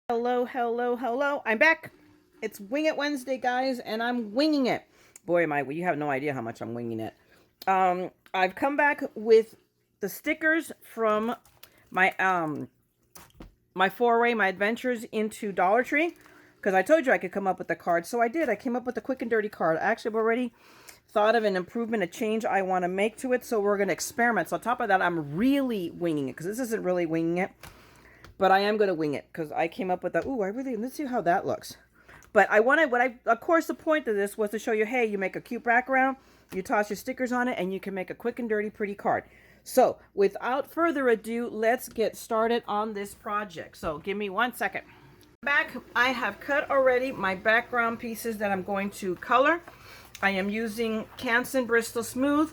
Hello, hello, hello. I'm back. It's Wing It Wednesday, guys, and I'm winging it. Boy, am I, you have no idea how much I'm winging it. I've come back with the stickers from my my foray, my adventures into Dollar Tree, because I told you I could come up with the card. So I did. I came up with a quick and dirty card. I actually have already thought of an improvement, a change I want to make to it, so we're going to experiment. So on top of that, I'm really winging it, because this isn't really winging it. But I am going to wing it because I came up with that. Ooh, let's see how that looks. But of course, the point of this was to show you, hey, you make a cute background, you toss your stickers on it, and you can make a quick and dirty, pretty card. So without further ado, let's get started on this project. So give me 1 second. Back, I have cut already my background pieces that I'm going to color. I am using Canson Bristol Smooth.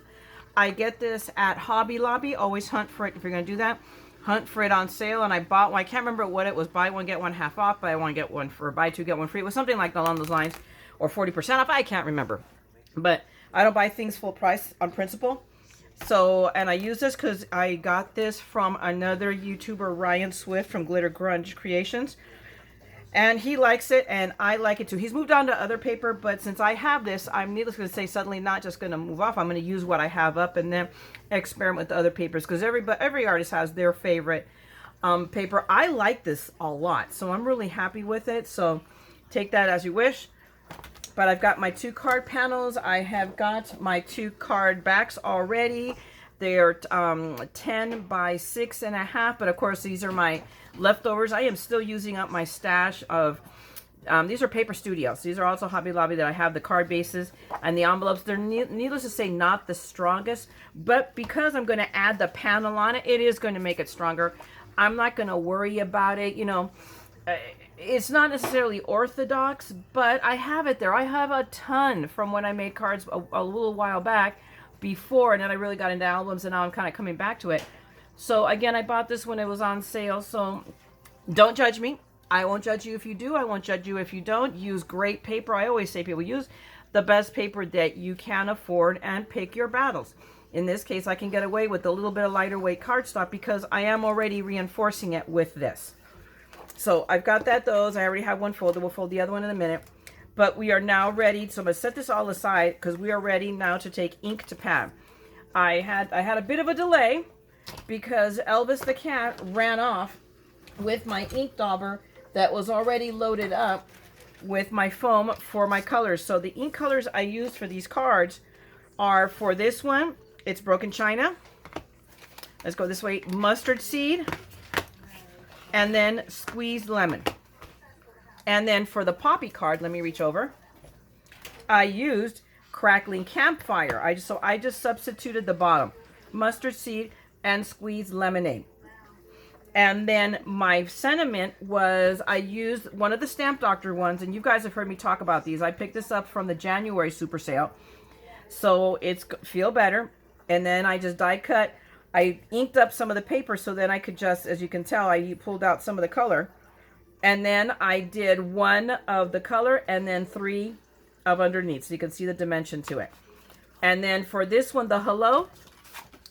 I get this at Hobby Lobby. Always hunt for it if you're going to do that. Hunt for it on sale, and I bought one. I can't remember what it was. Buy one, get one half off. Buy one, get one for buy two, get one free. It was something like along those lines, or 40% off. I can't remember. But I don't buy things full price on principle. So, and I use this because I got this from another YouTuber, Ryan Swift from Glitter Grunge Creations. And he likes it, and I like it too. He's moved on to other paper, but since I have this, I'm needless to say suddenly not just going to move off. I'm going to use what I have up and then experiment with the other papers, because every artist has their favorite paper. I like this a lot, so I'm really happy with it. So take that as you wish. But I've got my 2 card panels. I have got my 2 card backs already. They're 10 by 6.5, but of course these are my leftovers. I am still using up my stash of, these are Paper Studios. These are also Hobby Lobby that I have the card bases and the envelopes. They're needless to say not the strongest, but because I'm going to add the panel on it, it is going to make it stronger. I'm not going to worry about it, you know. It's not necessarily orthodox, but I have it there. I have a ton from when I made cards a little while back before, and then I really got into albums, and now I'm kind of coming back to it. So again, I bought this when it was on sale, so don't judge me. I won't judge you if you do. I won't judge you if you don't. Use great paper. I always say people use the best paper that you can afford and pick your battles. In this case, I can get away with a little bit of lighter weight cardstock because I am already reinforcing it with this. So I've got those. I already have one folded. We'll fold the other one in a minute. But we are now ready. So I'm going to set this all aside because we are ready now to take ink to pad. I had a bit of a delay because Elvis the cat ran off with my ink dauber that was already loaded up with my foam for my colors. So the ink colors I used for these cards are, for this one, it's Broken China. Let's go this way. Mustard Seed. And then Squeezed Lemon. And then for the Poppy card, let me reach over. I used Crackling Campfire. I just substituted the bottom. Mustard Seed and Squeezed Lemonade. And then my sentiment was I used one of the Stamp Doctor ones, and you guys have heard me talk about these. I picked this up from the January super sale. So it's Feel Better. And then I just die cut. I inked up some of the paper so then I could just, as you can tell, I pulled out some of the color. And then I did 1 of the color and then 3 of underneath, so you can see the dimension to it. And then for this one, the Hello,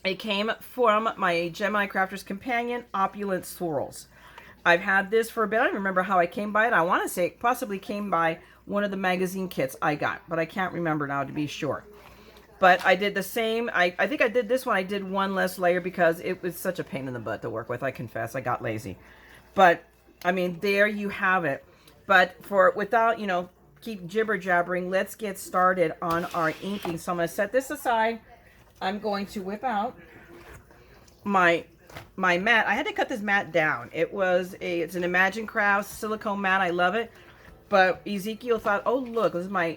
it came from my Gemini Crafter's Companion Opulent Swirls. I've had this for a bit. I don't remember how I came by it. I want to say it possibly came by one of the magazine kits I got, but I can't remember now to be sure. But I did the same. I think I did this one. I did 1 less layer because it was such a pain in the butt to work with. I confess, I got lazy. But I mean, there you have it. But without, you know, keep jibber jabbering, let's get started on our inking. So I'm going to set this aside. I'm going to whip out my mat. I had to cut this mat down. It's an Imagine Crafts silicone mat. I love it. But Ezekiel thought, oh look, this is my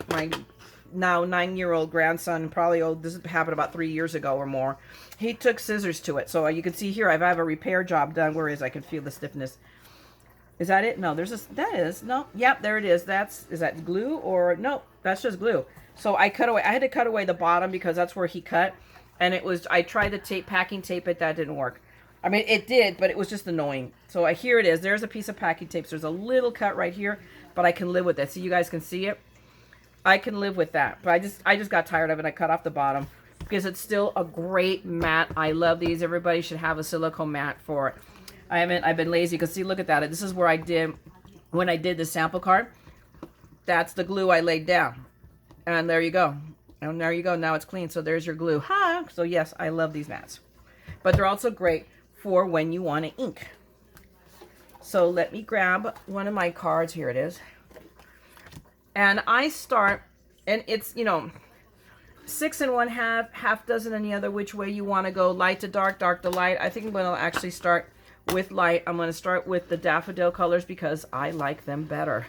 now 9-year-old grandson. Probably this happened about 3 years ago or more. He took scissors to it. So you can see here I have a repair job done. Where is I can feel the stiffness. Is that it? No, no. Yep, there it is. Is that glue or no? That's just glue. So I had to cut away the bottom because that's where he cut. And I tried to packing tape it. That didn't work. I mean, it did, but it was just annoying. So here it is. There's a piece of packing tape. So there's a little cut right here, but I can live with it. So you guys can see it. I can live with that. But I just got tired of it. I cut off the bottom because it's still a great mat. I love these. Everybody should have a silicone mat for it. I've been lazy because see, look at that. This is where I did when I did the sample card, that's the glue I laid down. And there you go. And there you go. Now it's clean. So there's your glue. Ha! So yes, I love these mats. But they're also great for when you want to ink. So let me grab one of my cards. Here it is. And I start, and it's, you know, 6 1/2, half dozen any other which way you want to go. Light to dark, dark to light. I think I'm going to actually start with light. I'm going to start with the daffodil colors because I like them better.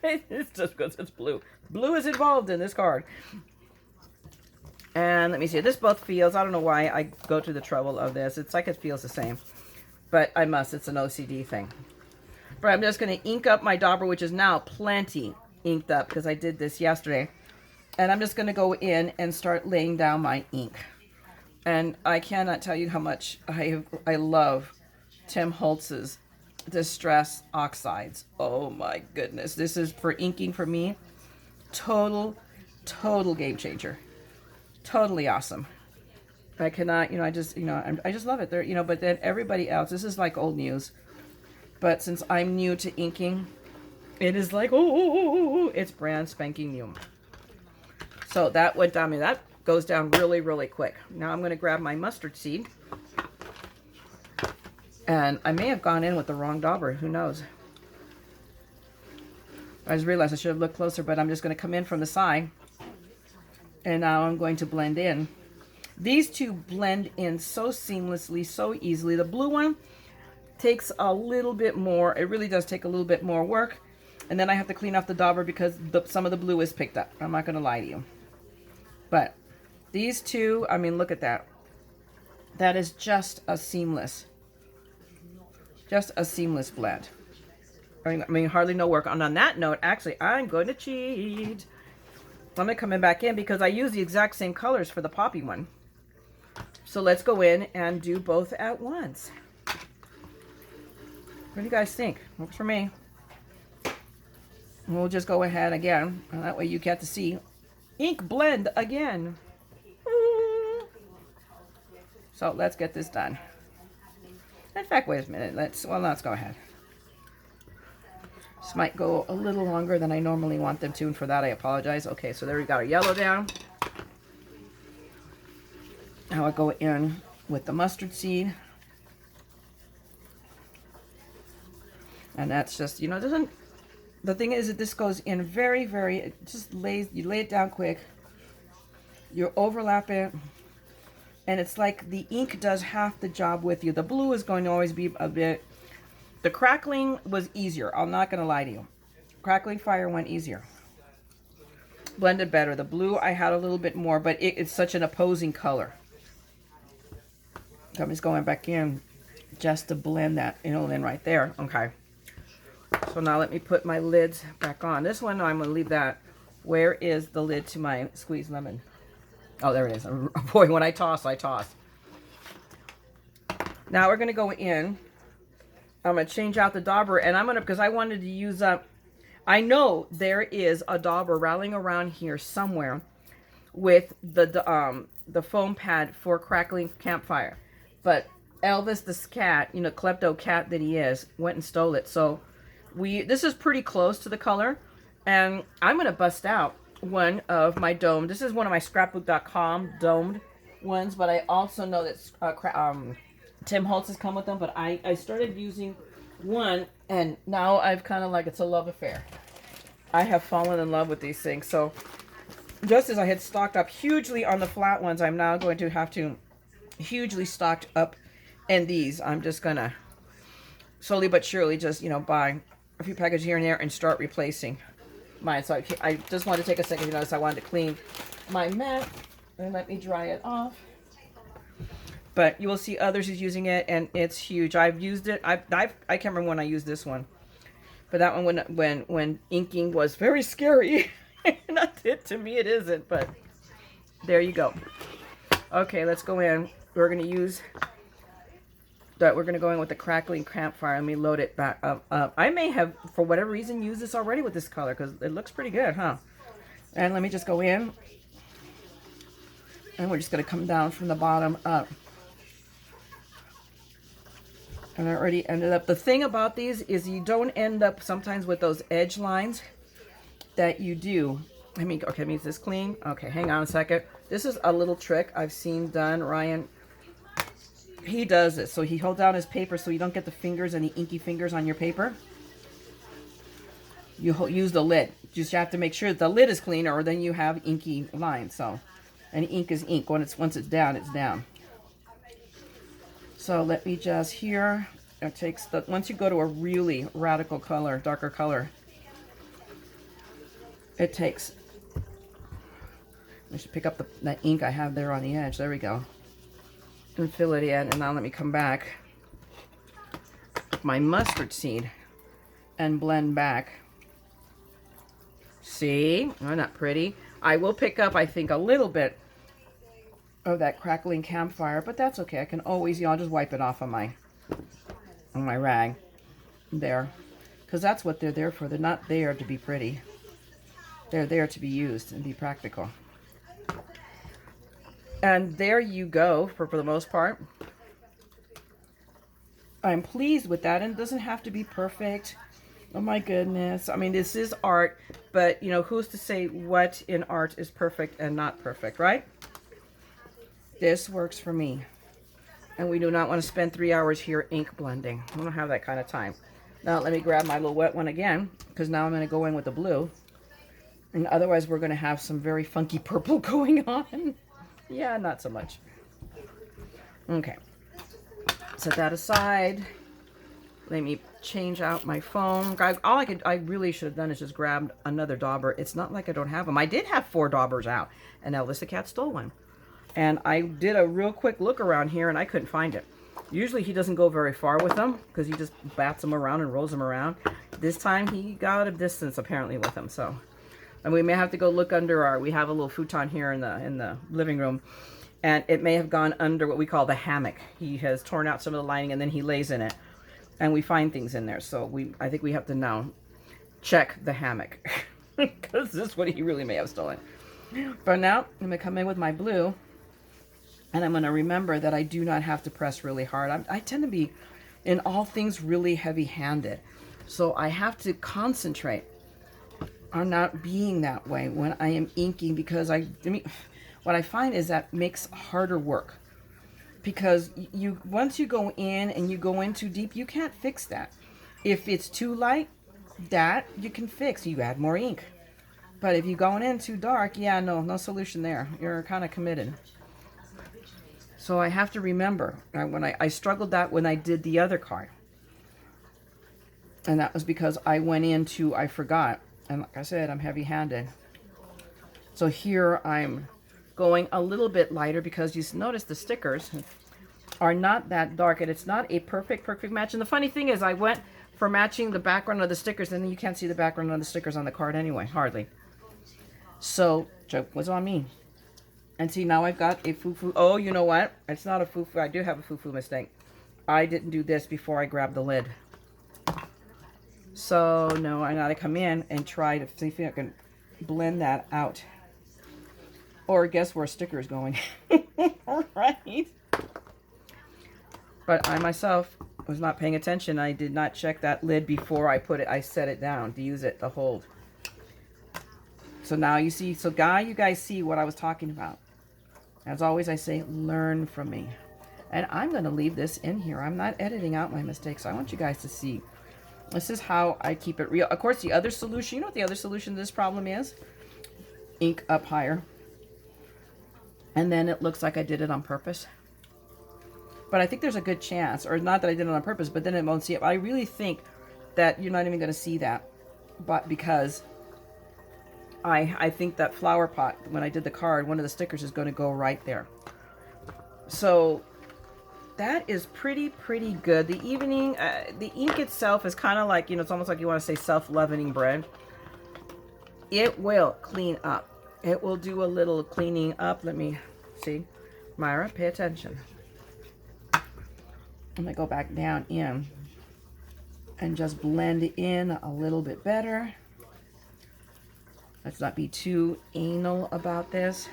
It's just because it's blue. Blue is involved in this card. And let me see. This both feels, I don't know why I go to the trouble of this. It's like it feels the same. But I must. It's an OCD thing. But I'm just going to ink up my dauber, which is now plenty inked up because I did this yesterday. And I'm just going to go in and start laying down my ink. And I cannot tell you how much I love Tim Holtz's Distress Oxides. Oh my goodness. This is for inking for me. Total game changer. Totally awesome. I cannot, you know, I just love it. There, you know, but then everybody else, this is like old news. But since I'm new to inking, it is like, oh, it's brand spanking new. So that went down, I mean, that goes down really, really quick. Now I'm going to grab my mustard seed. And I may have gone in with the wrong dauber. Who knows? I just realized I should have looked closer, but I'm just going to come in from the side. And now I'm going to blend in. These two blend in so seamlessly, so easily. The blue one takes a little bit more. It really does take a little bit more work. And then I have to clean off the dauber because some of the blue is picked up. I'm not going to lie to you. But these two, I mean, look at that. That is just a seamless blend. I mean, hardly no work. And on that note, actually, I'm going to cheat. I'm going to come in back in because I use the exact same colors for the poppy one. So let's go in and do both at once. What do you guys think? Works for me. And we'll just go ahead again. And that way you get to see ink blend again. So let's get this done. In fact, wait a minute. Let's go ahead. This might go a little longer than I normally want them to, and for that I apologize. Okay, so there we got our yellow down. Now I go in with the mustard seed. And that's just, you know, the thing is that this goes in very, it just you lay it down quick. You overlap it. And it's like the ink does half the job with you. The blue is going to always be a bit. The crackling was easier. I'm not going to lie to you. Crackling fire went easier. Blended better. The blue I had a little bit more, but it's such an opposing color. So I'm just going back in just to blend that, you know, in right there. Okay. So now let me put my lids back on. This one, I'm going to leave that. Where is the lid to my squeezed lemon? Oh, there it is. Oh, boy, when I toss, I toss. Now we're going to go in. I'm going to change out the dauber, and I'm going to, because I wanted to use up, I know there is a dauber rattling around here somewhere with the foam pad for Crackling Campfire. But Elvis the cat, you know, klepto cat that he is, went and stole it. So this is pretty close to the color, and I'm going to bust out one of my domed. This is one of my scrapbook.com domed ones, but I also know that Tim Holtz has come with them, but I started using one, and now I've kind of like, it's a love affair. I have fallen in love with these things. So just as I had stocked up hugely on the flat ones, I'm now going to have to hugely stocked up in these. I'm just going to slowly but surely just, you know, buy a few packages here and there and start replacing mine. So I just wanted to take a second. You notice I wanted to clean my mat and let me dry it off. But you will see others is using it, and it's huge. I've used it. I can't remember when I used this one, but that one when inking was very scary. Not it, to me it isn't, but there you go. Okay, let's go in. We're gonna use that. We're gonna go in with the Crackling Campfire. Let me load it back up. I may have, for whatever reason, used this already with this color because it looks pretty good, huh? And let me just go in, and we're just gonna come down from the bottom up. And I already ended up, the thing about these is you don't end up sometimes with those edge lines that you do. I mean, okay, is this clean? Okay, hang on a second. This is a little trick I've seen done. Ryan, he does it. So he holds down his paper so you don't get the fingers, any inky fingers on your paper. You use the lid. Just have to make sure that the lid is clean, or then you have inky lines. So, and ink is ink. Once it's down, it's down. So let me just here. It takes the, once you go to a really radical color, darker color, it takes. I should pick up that ink I have there on the edge. There we go. And fill it in. And now let me come back with my mustard seed and blend back. See? Oh, not pretty. I will pick up, I think, a little bit of that Crackling Campfire, but that's okay. I can always, I'll just wipe it off on my rag there, because that's what they're there for. They're not there to be pretty. They're there to be used and be practical. And there you go, for the most part. I'm pleased with that, and it doesn't have to be perfect. Oh my goodness. I mean, this is art, but you know, who's to say what in art is perfect and not perfect, right? This works for me. And we do not want to spend 3 hours here ink blending. I don't have that kind of time. Now let me grab my little wet one again, because now I'm going to go in with the blue. And otherwise we're going to have some very funky purple going on. Yeah, not so much. Okay. Set that aside. Let me change out my foam. I really should have done is just grabbed another dauber. It's not like I don't have them. I did have 4 daubers out, and Elvis the cat stole one. And I did a real quick look around here, and I couldn't find it. Usually he doesn't go very far with them, because he just bats them around and rolls them around. This time he got a distance apparently with them. So, and we may have to go look under we have a little futon here in the living room, and it may have gone under what we call the hammock. He has torn out some of the lining, and then he lays in it. And we find things in there, so I think we have to now check the hammock, because this is what he really may have stolen. But now I'm gonna come in with my blue, and I'm gonna remember that I do not have to press really hard. I tend to be, in all things, really heavy-handed, so I have to concentrate on not being that way when I am inking, because I mean, what I find is that makes harder work. Because once you go in and you go in too deep, you can't fix that. If it's too light, that you can fix. You add more ink. But if you're going in too dark, yeah, no solution there. You're kind of committed. So I have to remember, when I struggled that when I did the other card. And that was because I went into, I forgot. And like I said, I'm heavy-handed. So here I'm going a little bit lighter, because you notice the stickers are not that dark, and it's not a perfect match. And the funny thing is, I went for matching the background of the stickers, and then you can't see the background of the stickers on the card anyway, hardly. So joke was on me. And see, now I've got a foo-foo. Oh, you know what? It's not a foo-foo. I do have a foo-foo mistake. I didn't do this before I grabbed the lid. So no, I gotta come in and try to see if I can blend that out. Or guess where a sticker is going. Right? But I myself was not paying attention. I did not check that lid before I set it down to use it to hold. So now you see, you guys see what I was talking about. As always, I say, learn from me. And I'm going to leave this in here. I'm not editing out my mistakes. I want you guys to see. This is how I keep it real. Of course, the other solution, you know what the other solution to this problem is? Ink up higher. And then it looks like I did it on purpose. But I think there's a good chance, or not that I did it on purpose, but then it won't see it. But I really think that you're not even going to see that. But because I think that flower pot, when I did the card, one of the stickers is going to go right there. So that is pretty good. The evening, the ink itself is kind of like, you know, it's almost like you want to say self-leavening bread. It will clean up. It will do a little cleaning up. Let me see. Myra, pay attention. I'm going to go back down in and just blend it in a little bit better. Let's not be too anal about this.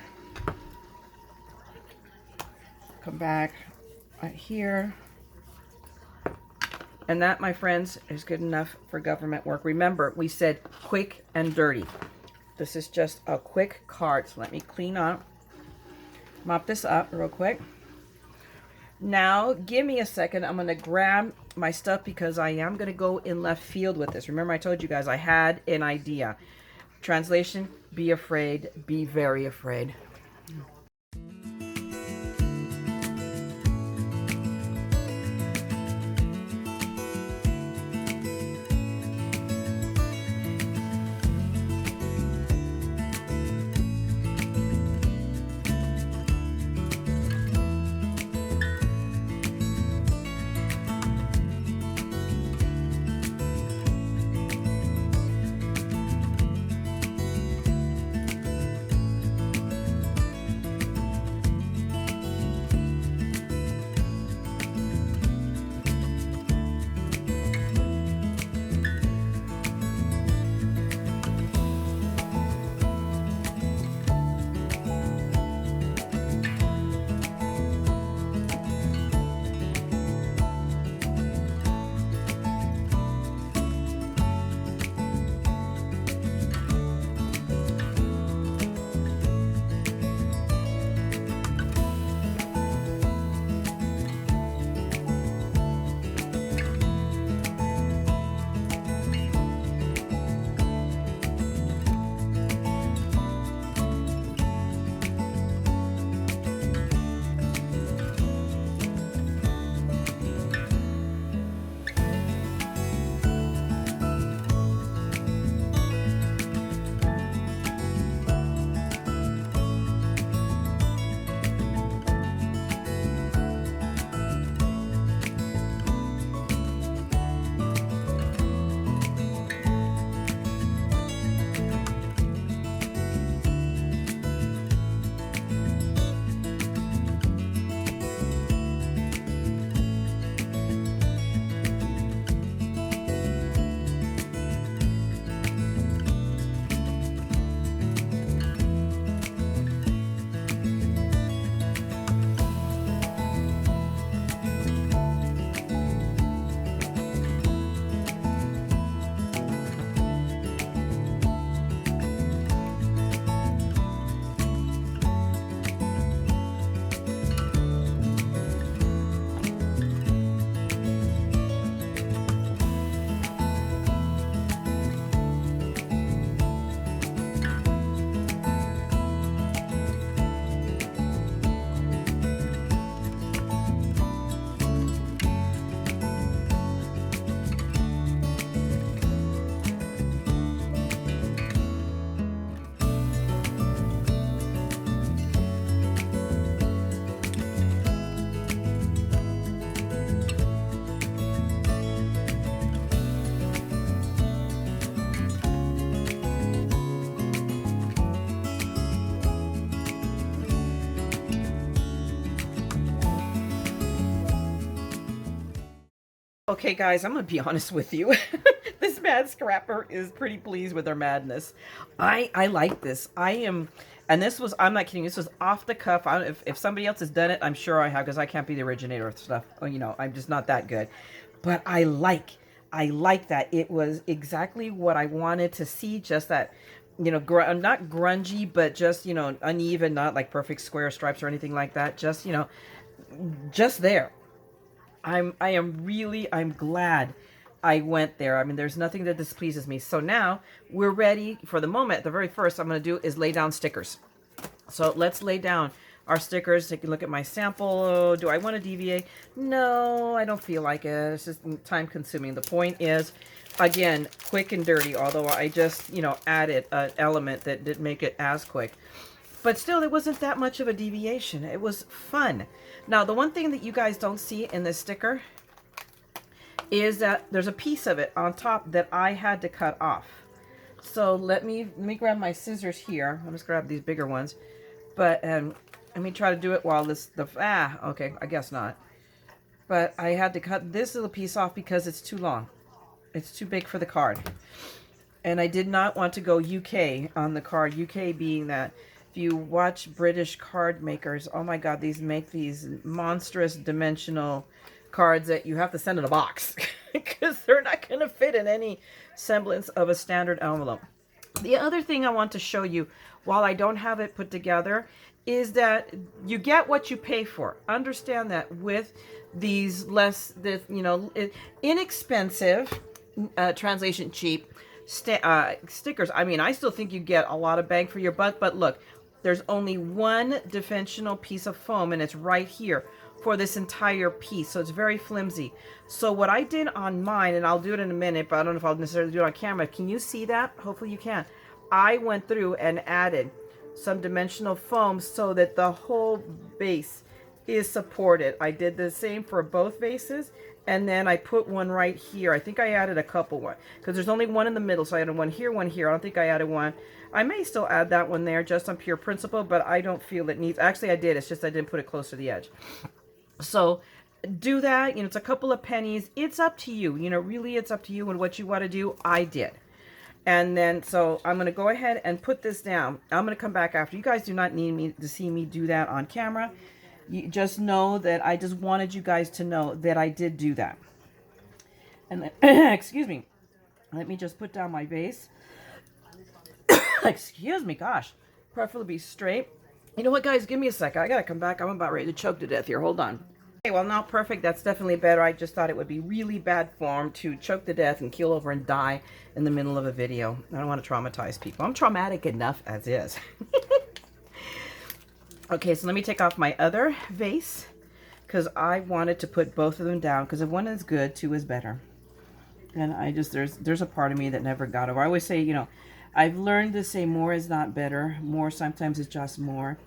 Come back right here. And that, my friends, is good enough for government work. Remember, we said quick and dirty. This is just a quick card. So let me mop this up real quick. Now, give me a second. I'm going to grab my stuff because I am going to go in left field with this. Remember, I told you guys I had an idea. Translation, be afraid, be very afraid. Okay, guys, I'm going to be honest with you. This mad scrapper is pretty pleased with her madness. I like this. I'm not kidding, this was off the cuff. If somebody else has done it, I'm sure I have, because I can't be the originator of stuff. You know, I'm just not that good. But I like that. It was exactly what I wanted to see, just that, you know, not grungy, but just, you know, uneven, not like perfect square stripes or anything like that. Just, you know, just there. I'm glad I went there. I mean, there's nothing that displeases me. So now we're ready for the moment. The very first I'm going to do is lay down stickers. So let's lay down our stickers. Take a look at my sample. Oh, do I want to deviate? No, I don't feel like it. It's just time consuming. The point is, again, quick and dirty, although I just, you know, added an element that didn't make it as quick. But still, it wasn't that much of a deviation. It was fun. Now, the one thing that you guys don't see in this sticker is that there's a piece of it on top that I had to cut off. So let me grab my scissors here. I'll just grab these bigger ones. But let me try to do it while okay, I guess not. But I had to cut this little piece off because it's too long. It's too big for the card. And I did not want to go UK on the card. UK being that if you watch British card makers, oh my God, these make these monstrous dimensional cards that you have to send in a box. because they're not going to fit in any semblance of a standard envelope. The other thing I want to show you, while I don't have it put together, is that you get what you pay for. Understand that with these inexpensive, translation cheap, stickers. I mean, I still think you get a lot of bang for your buck, but look, there's only one dimensional piece of foam, and it's right here for this entire piece, so it's very flimsy. So what I did on mine, and I'll do it in a minute, but I don't know if I'll necessarily do it on camera. Can you see that? Hopefully you can. I went through and added some dimensional foam so that the whole base is supported. I did the same for both vases, and then I put one right here. I think I added a couple one, because there's only one in the middle, so I added one here, one here. I don't think I added one. I may still add that one there just on pure principle, but I don't feel it needs. Actually, I did. It's just I didn't put it close to the edge. So do that. You know, it's a couple of pennies. It's up to you. You know, really, it's up to you and what you want to do. I did. And then, so I'm going to go ahead and put this down. I'm going to come back after. You guys do not need me to see me do that on camera. You just know that I just wanted you guys to know that I did do that. And then, excuse me. Let me just put down my vase. Excuse me, gosh. Preferably be straight. You know what, guys? Give me a second. I got to come back. I'm about ready to choke to death here. Hold on. Okay, well, not perfect. That's definitely better. I just thought it would be really bad form to choke to death and keel over and die in the middle of a video. I don't want to traumatize people. I'm traumatic enough as is. Okay, so let me take off my other vase, because I wanted to put both of them down, because if one is good, two is better. And I just, there's a part of me that never got over. I always say, you know, I've learned to say more is not better. More sometimes is just more.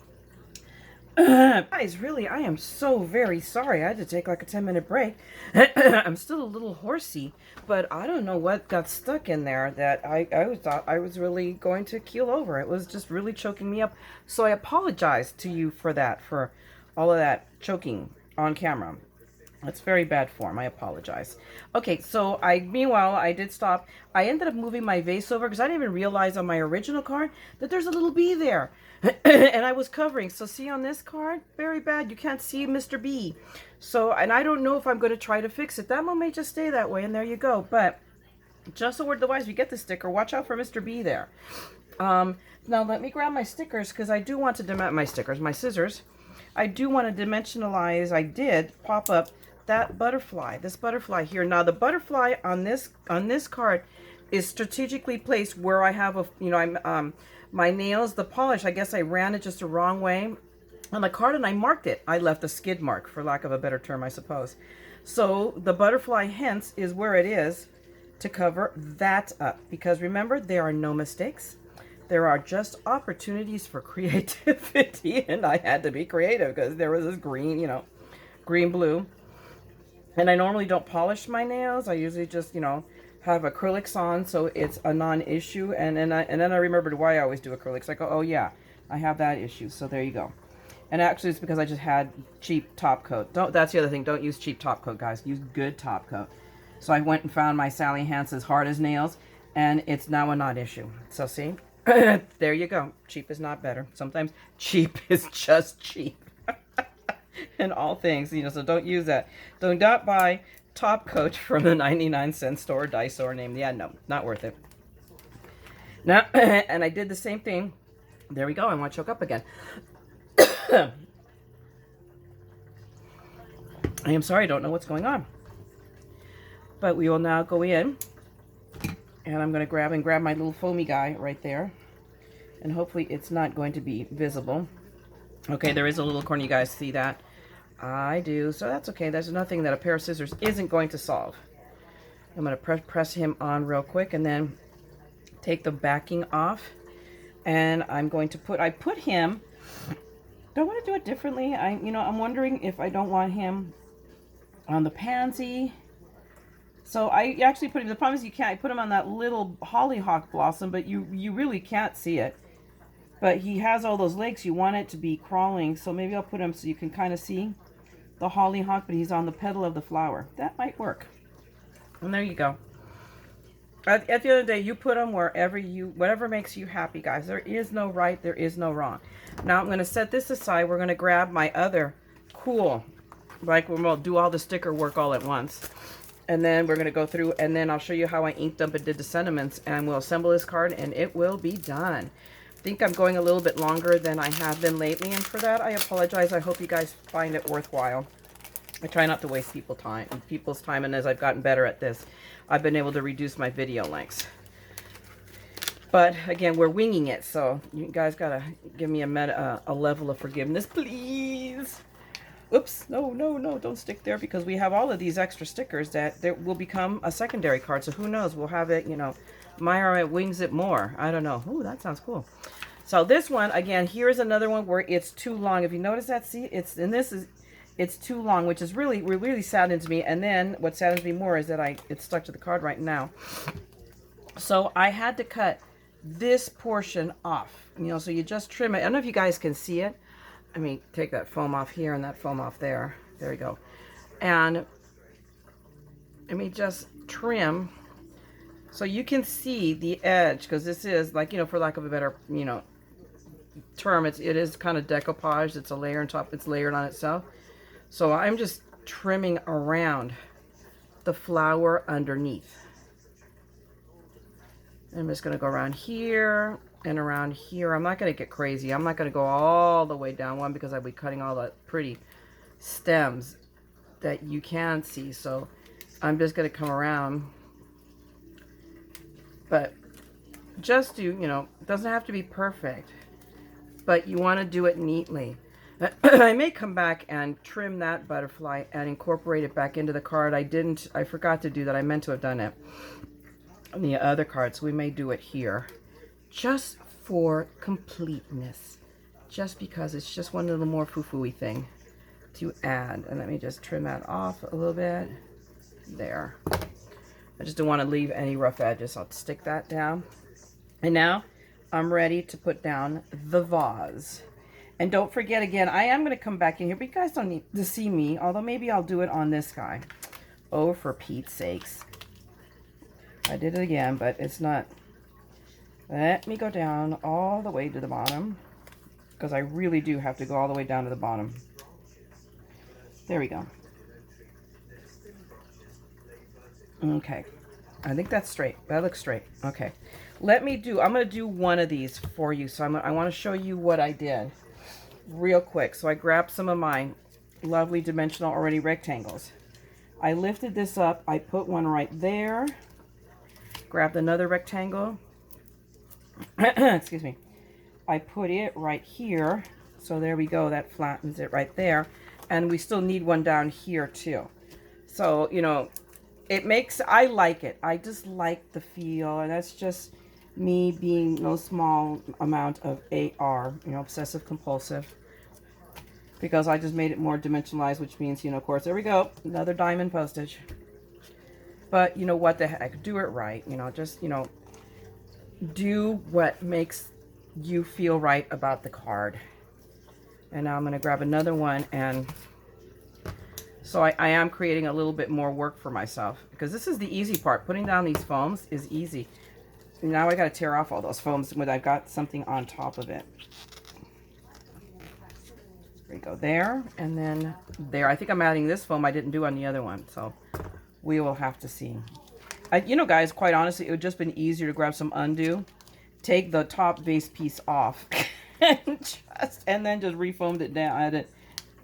Guys, really, I am so very sorry. I had to take like a 10-minute break. I'm still a little horsey, but I don't know what got stuck in there that I thought I was really going to keel over. It was just really choking me up. So I apologize to you for that, for all of that choking on camera. That's very bad form. I apologize. Okay, so meanwhile, I did stop. I ended up moving my vase over because I didn't even realize on my original card that there's a little bee there. And I was covering. So see on this card, very bad. You can't see Mr. B. So, and I don't know if I'm going to try to fix it. That one may just stay that way, and there you go. But just so we're the wise, we get the sticker. Watch out for Mr. B there. Now let me grab my stickers, because I do want to my scissors. I do want to dimensionalize. I did pop up that butterfly, this butterfly here. Now the butterfly on this card is strategically placed where I have a, you know, my nails, the polish, I guess I ran it just the wrong way on the card, and I marked it. I left a skid mark, for lack of a better term, I suppose. So the butterfly hence is where it is to cover that up, because remember, there are no mistakes. There are just opportunities for creativity, and I had to be creative because there was this green, you know, green blue. And I normally don't polish my nails. I usually just, you know, have acrylics on, so it's a non-issue. And then I remembered why I always do acrylics. I go, oh yeah, I have that issue. So there you go. And actually, it's because I just had cheap top coat. That's the other thing. Don't use cheap top coat, guys. Use good top coat. So I went and found my Sally Hansen's Hard as Nails, and it's now a non-issue. So see, there you go. Cheap is not better. Sometimes cheap is just cheap. In all things, you know, so don't use that. Do not buy top coat from the 99-cent store, Daiso name. Yeah, no, not worth it. Now, and I did the same thing. There we go. I want to choke up again. I am sorry, I don't know what's going on. But we will now go in, and I'm going to grab my little foamy guy right there. And hopefully it's not going to be visible. Okay, there is a little corner. You guys see that? I do, so that's okay. There's nothing that a pair of scissors isn't going to solve. I'm going to press him on real quick, and then take the backing off. And I'm going to put him. Do I want to do it differently? I'm wondering if I don't want him on the pansy. So I actually put him. The problem is you can't. I put him on that little hollyhock blossom, but you really can't see it. But he has all those legs. You want it to be crawling, so maybe I'll put him so you can kind of see the hollyhock, but he's on the petal of the flower. That might work. And there you go. At the end of the day, you put them whatever makes you happy, guys. There is no right, there is no wrong. Now I'm going to set this aside. We're going to grab my other cool, like we'll do all the sticker work all at once. And then we're going to go through, and then I'll show you how I inked up and did the sentiments, and we'll assemble this card, and it will be done. I think I'm going a little bit longer than I have been lately, and for that, I apologize. I hope you guys find it worthwhile. I try not to waste people's time, and as I've gotten better at this, I've been able to reduce my video lengths. But again, we're winging it, so you guys gotta give me a level of forgiveness, please. Oops, no, don't stick there, because we have all of these extra stickers that will become a secondary card. So who knows? We'll have it, you know, Myra wings it more. I don't know. Ooh, that sounds cool. So this one, again, here's another one where it's too long. If you notice that, see, it's too long, which is really saddens me. And then what saddens me more is that it's stuck to the card right now. So I had to cut this portion off, you know, so you just trim it. I don't know if you guys can see it. I mean, take that foam off here and that foam off there. There we go. And let me just trim so you can see the edge, because this is like, you know, for lack of a better, you know, term, it is kind of decoupage. It's a layer on top. It's layered on itself. So I'm just trimming around the flower underneath. I'm just going to go around here and around here. I'm not going to get crazy. I'm not going to go all the way down one, because I'll be cutting all the pretty stems that you can see. So I'm just going to come around. But just do, you know, it doesn't have to be perfect, but you want to do it neatly. I may come back and trim that butterfly and incorporate it back into the card. I forgot to do that. I meant to have done it on the other card, so we may do it here just for completeness, just because it's just one little more foo-foo-y thing to add. And let me just trim that off a little bit there. I just don't want to leave any rough edges. I'll stick that down, and now I'm ready to put down the vase. And don't forget, again, I am going to come back in here, but you guys don't need to see me, although maybe I'll do it on this guy. Oh, for Pete's sakes. I did it again, but it's not. Let me go down all the way to the bottom, because I really do have to go all the way down to the bottom. There we go. Okay. I think that's straight. That looks straight. Okay. I'm going to do one of these for you. So I want to show you what I did real quick. So I grabbed some of my lovely dimensional already rectangles. I lifted this up. I put one right there. Grabbed another rectangle. Excuse me. I put it right here. So there we go. That flattens it right there. And we still need one down here too. So, you know, I like it. I just like the feel. And that's just me being no small amount of AR, you know, obsessive compulsive. Because I just made it more dimensionalized, which means, you know, of course, there we go. Another diamond postage. But, you know, what the heck? Do it right. You know, just, you know, do what makes you feel right about the card. And now I'm going to grab another one. And so I am creating a little bit more work for myself, because this is the easy part. Putting down these foams is easy. Now I got to tear off all those foams when I've got something on top of it. There we go, there, and then there. I think I'm adding this foam I didn't do on the other one, so we will have to see. You know, guys, quite honestly, it would just been easier to grab some undo, take the top base piece off, and then just refoamed it down, add it,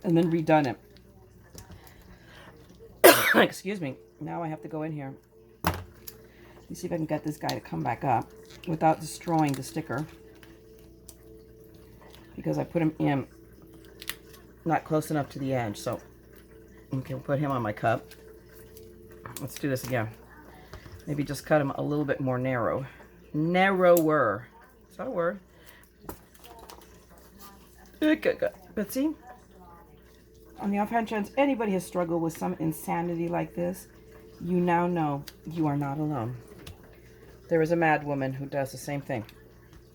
and then redone it. Excuse me. Now I have to go in here. Let me see if I can get this guy to come back up without destroying the sticker, because I put him in not close enough to the edge. So okay, we'll put him on my cup. Let's do this again. Maybe just cut him a little bit more narrow. Narrower. Is that a word? Good. But see, on the offhand chance anybody has struggled with some insanity like this, you now know you are not alone. There is a mad woman who does the same thing.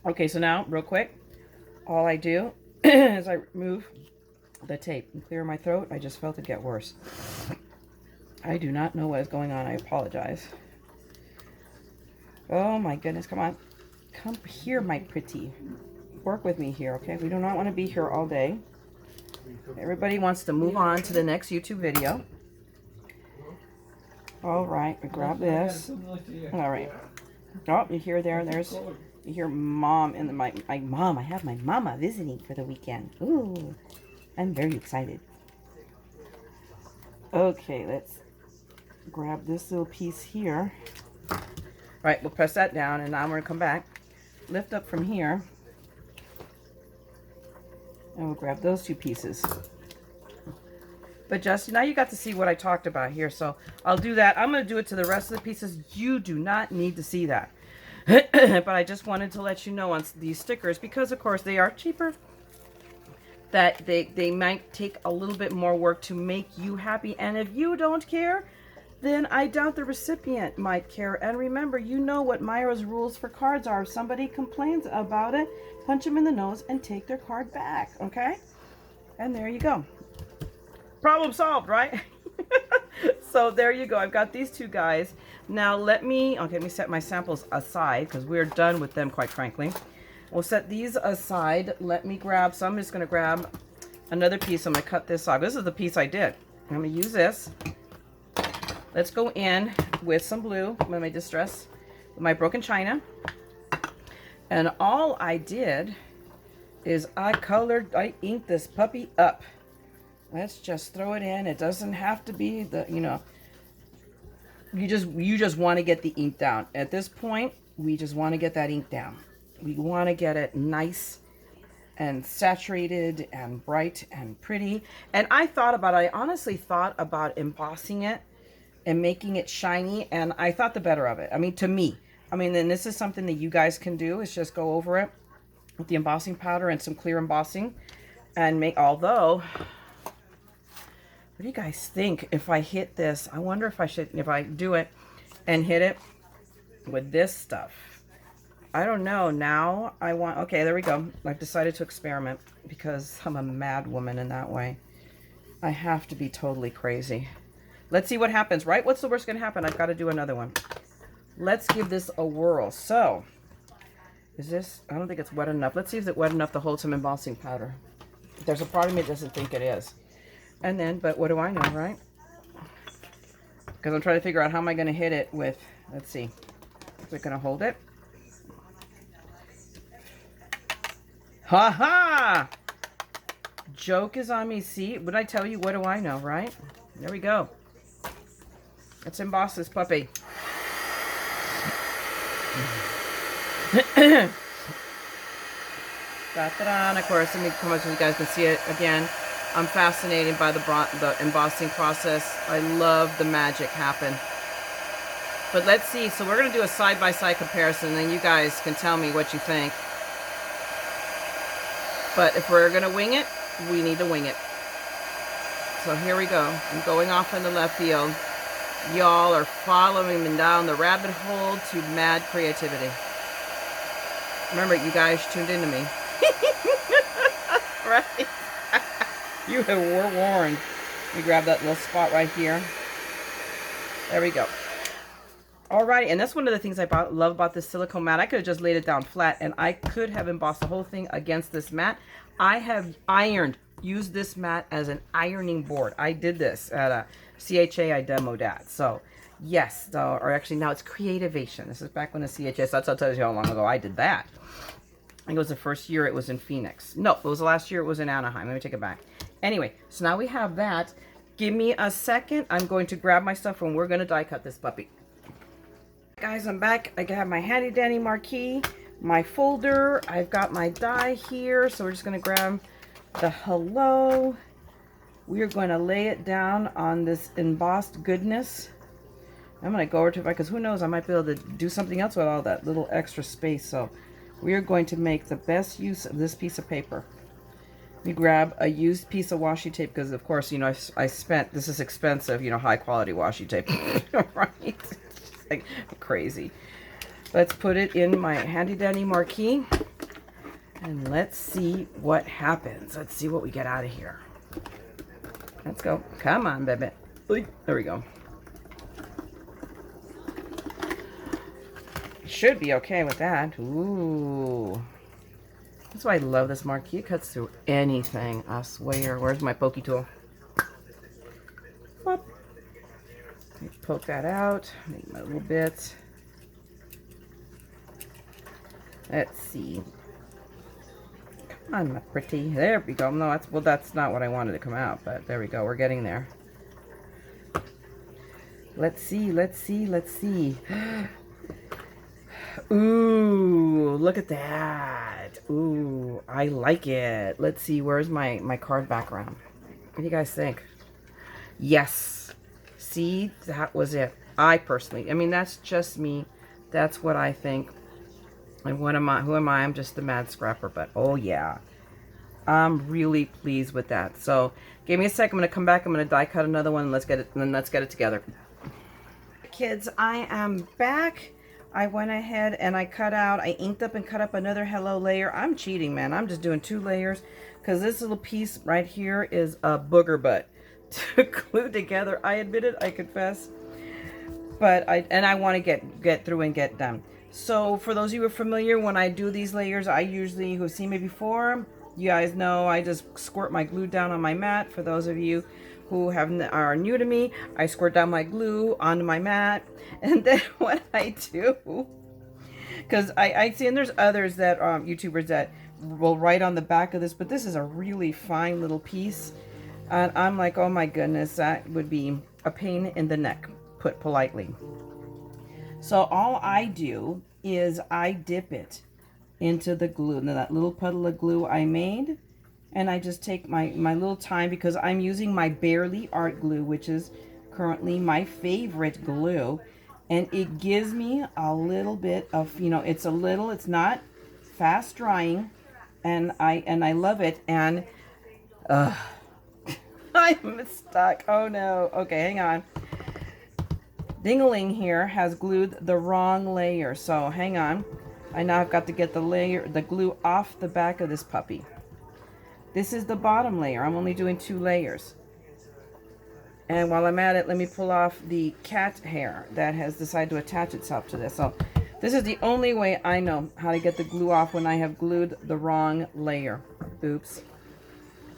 Okay, so now, real quick, all I do is I remove the tape and clear my throat. I just felt it get worse. I do not know what is going on. I apologize. Oh my goodness, come on. Come here, my pretty. Work with me here, okay? We do not want to be here all day. Everybody wants to move on to the next YouTube video. All right, we grab this. All right. Oh, you hear you hear mom in my mom. I have my mama visiting for the weekend. Ooh, I'm very excited. Okay, let's grab this little piece here. All right, we'll press that down, and now we're gonna come back, lift up from here, and we'll grab those two pieces. But just now you got to see what I talked about here, so I'll do that. I'm going to do it to the rest of the pieces. You do not need to see that. But I just wanted to let you know on these stickers, because of course they are cheaper, that they might take a little bit more work to make you happy. And if you don't care, then I doubt the recipient might care. And remember, you know what Myra's rules for cards are. If somebody complains about it, punch them in the nose and take their card back, okay? And there you go. Problem solved, right? So there you go. I've got these two guys. Now let me set my samples aside, because we're done with them, quite frankly. We'll set these aside. Let me grab some. I'm just going to grab another piece. I'm going to cut this off. This is the piece I did. I'm going to use this. Let's go in with some blue. Let me distress with my broken china. And all I did is I inked this puppy up. Let's just throw it in. It doesn't have to be the, you just want to get the ink down. At this point, we just want to get that ink down. We want to get it nice and saturated and bright and pretty. And I honestly thought about embossing it and making it shiny, and I thought the better of it. I mean, to me. I mean, then this is something that you guys can do, is just go over it with the embossing powder and some clear embossing and make, although, what do you guys think if I hit this? I wonder if I do it and hit it with this stuff. I don't know. Now okay, there we go. I've decided to experiment, because I'm a mad woman in that way. I have to be totally crazy. Let's see what happens, right? What's the worst going to happen? I've got to do another one. Let's give this a whirl. So, is this, I don't think it's wet enough. Let's see if it's wet enough to hold some embossing powder. There's a part of me that doesn't think it is. And then, but what do I know, right? Because I'm trying to figure out how am I going to hit it with, let's see. Is it going to hold it? Ha ha! Joke is on me. See, what I tell you, what do I know, right? There we go. Let's emboss this puppy. Da-da-da. And of course, let me come up so you guys can see it again. I'm fascinated by the embossing process. I love the magic happen. But let's see. So we're going to do a side-by-side comparison, and then you guys can tell me what you think. But if we're going to wing it, we need to wing it. So here we go. I'm going off in the left field. Y'all are following me down the rabbit hole to mad creativity. Remember, you guys tuned into me. Right? You were warned. We grab that little spot right here. There we go. Alrighty, and that's one of the things I love about this silicone mat. I could have just laid it down flat, and I could have embossed the whole thing against this mat. I have used this mat as an ironing board. I did this at a CHA. I demoed at. So, yes, or actually now it's Creativation. This is back when the CHS. That's how tells you how long ago I did that. I think it was the first year it was in Phoenix. No, it was the last year it was in Anaheim. Let me take it back. Anyway, so now we have that. Give me a second. I'm going to grab my stuff and we're going to die cut this puppy. Guys, I'm back. I have my handy dandy marquee, my folder. I've got my die here. So we're just going to grab the hello. We're going to lay it down on this embossed goodness. I'm going to go over to it because who knows, I might be able to do something else with all that little extra space. So we are going to make the best use of this piece of paper. We grab a used piece of washi tape because, of course, you know, I spent, this is expensive, you know, high quality washi tape, right? Like crazy. Let's put it in my handy dandy marquee and let's see what happens. Let's see what we get out of here. Let's go. Come on, baby. There we go. Should be okay with that. Ooh. That's why I love this marquee. It cuts through anything, I swear. Where's my pokey tool? Whoop. poke that out. Make my little bits. Let's see. Come on, my pretty. There we go. No, that's not what I wanted to come out, but there we go. We're getting there. Let's see. Ooh, look at that. Ooh, I like it. Let's see. Where's my card background? What do you guys think? Yes. See, that was it. I personally, I mean, that's just me. That's what I think. And what am I? Who am I? I'm just the mad scrapper, but oh yeah. I'm really pleased with that. So give me a second. I'm going to come back. I'm going to die cut another one. And let's get it together. Kids, I am back. I went ahead and I inked up and cut up another hello layer. I'm cheating, man. I'm just doing 2 layers because this little piece right here is a booger butt to glue together. I admit it, I confess. But I want to get through and get done. So for those of you who are familiar, when I do these layers, I usually, who've seen me before, you guys know I just squirt my glue down on my mat. For those of you who are new to me, I squirt down my glue onto my mat. And then what I do, because I see, and there's others that, YouTubers that will write on the back of this, but this is a really fine little piece. And I'm like, oh my goodness, that would be a pain in the neck, put politely. So all I do is I dip it into the glue, and that little puddle of glue I made, and I just take my little time because I'm using my Barely Art glue, which is currently my favorite glue, and it gives me a little bit of, you know, it's not fast drying, and I love it. And I'm stuck. Oh no. Okay, hang on. Dingaling here has glued the wrong layer, so hang on. I now have got to get the glue off the back of this puppy. This is the bottom layer. I'm only doing 2 layers. And while I'm at it, let me pull off the cat hair that has decided to attach itself to this. So this is the only way I know how to get the glue off when I have glued the wrong layer. Oops.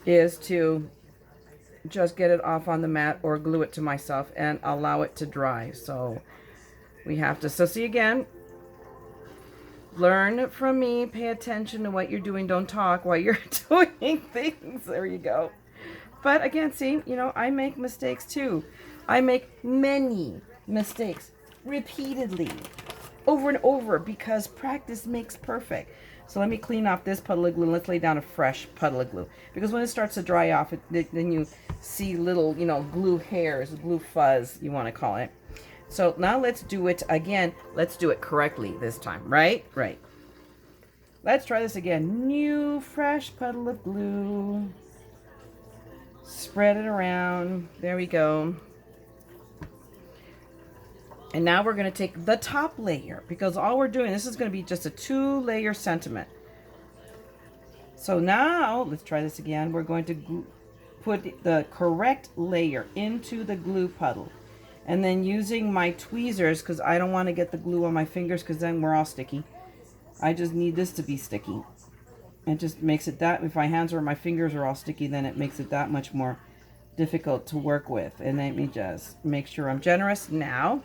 Is to just get it off on the mat or glue it to myself and allow it to dry. So we have to, so see again, learn from me, pay attention to what you're doing, don't talk while you're doing things. There you go. But again, see, you know, I make mistakes too. I make many mistakes repeatedly, over and over, because practice makes perfect. So let me clean off this puddle of glue. Let's lay down a fresh puddle of glue. Because when it starts to dry off, then you see little, you know, glue hairs, glue fuzz, you want to call it. So now let's do it again. Let's do it correctly this time, right? Right. Let's try this again. New, fresh puddle of glue. Spread it around. There we go. And now we're going to take the top layer, because all we're doing, this is going to be just a 2-layer sentiment. So now, let's try this again. We're going to put the correct layer into the glue puddle. And then using my tweezers, because I don't want to get the glue on my fingers, because then we're all sticky. I just need this to be sticky. It just makes it that, if my hands or my fingers are all sticky, then it makes it that much more difficult to work with. And let me just make sure I'm generous. Now,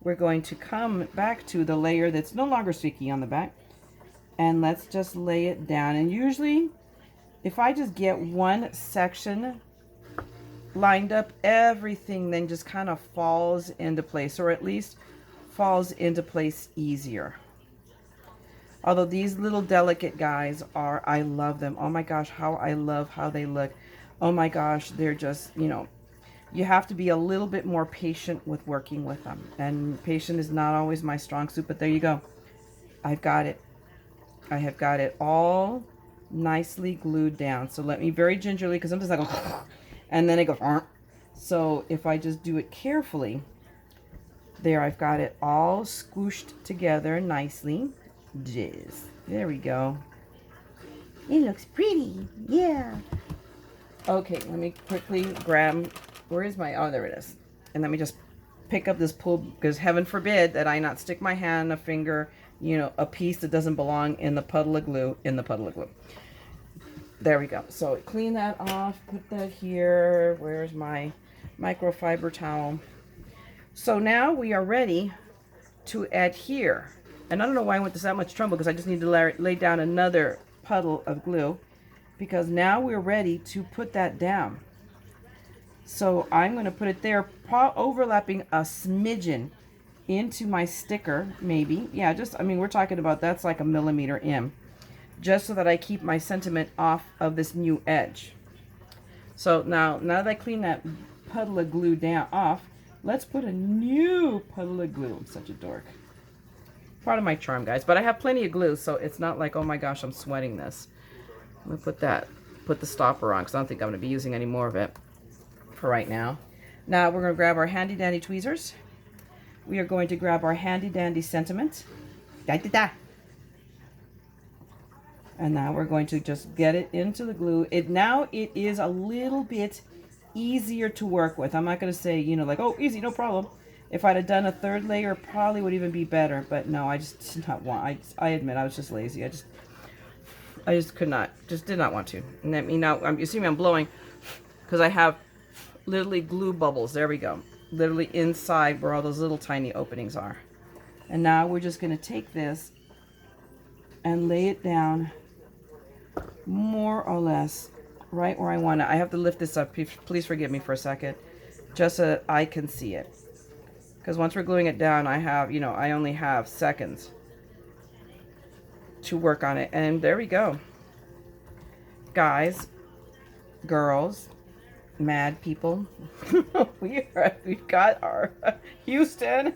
we're going to come back to the layer that's no longer sticky on the back, and let's just lay it down. And usually, if I just get one section lined up, everything then just kind of falls into place, or at least falls into place easier. Although these little delicate guys are, I love them. Oh my gosh, how I love how they look. Oh my gosh, they're just, you know, you have to be a little bit more patient with working with them. And patient is not always my strong suit, but there you go. I've got it. I have got it all nicely glued down. So let me very gingerly, because I'm just like, and then it goes, so if I just do it carefully, there, I've got it all squished together nicely. There we go. It looks pretty. Yeah. Okay, let me quickly grab, where is my, oh, there it is. And let me just pick up this pull, because heaven forbid that I not stick my hand, a finger, you know, a piece that doesn't belong in the puddle of glue, There we go. So clean that off, put that here. Where's my microfiber towel? So now we are ready to adhere. And I don't know why I went to that much trouble, because I just need to lay down another puddle of glue, because now we're ready to put that down. So I'm going to put it there, overlapping a smidgen into my sticker, maybe. Yeah, just, I mean, we're talking about that's like a millimeter in, just so that I keep my sentiment off of this new edge. So now that I clean that puddle of glue down off, let's put a new puddle of glue. I'm such a dork. Part of my charm, guys. But I have plenty of glue, so it's not like, oh my gosh, I'm sweating this. I'm going to put the stopper on, because I don't think I'm going to be using any more of it for right now. Now we're going to grab our handy dandy tweezers. We are going to grab our handy dandy sentiment. And now we're going to just get it into the glue. Now it is a little bit easier to work with. I'm not going to say, you know, like, oh, easy, no problem. If I'd have done a third layer, probably would even be better. But no, I just did not want. I admit I was just lazy. I just could not. Just did not want to. And let me now. You see me? I'm blowing because I have literally glue bubbles. There we go. Literally inside where all those little tiny openings are. And now we're just going to take this and lay it down more or less right where I want it. I have to lift this up. Please forgive me for a second, just so that I can see it. Because once we're gluing it down, I have, you know, I only have seconds to work on it. And there we go. Guys, girls, mad people, we've got our Houston.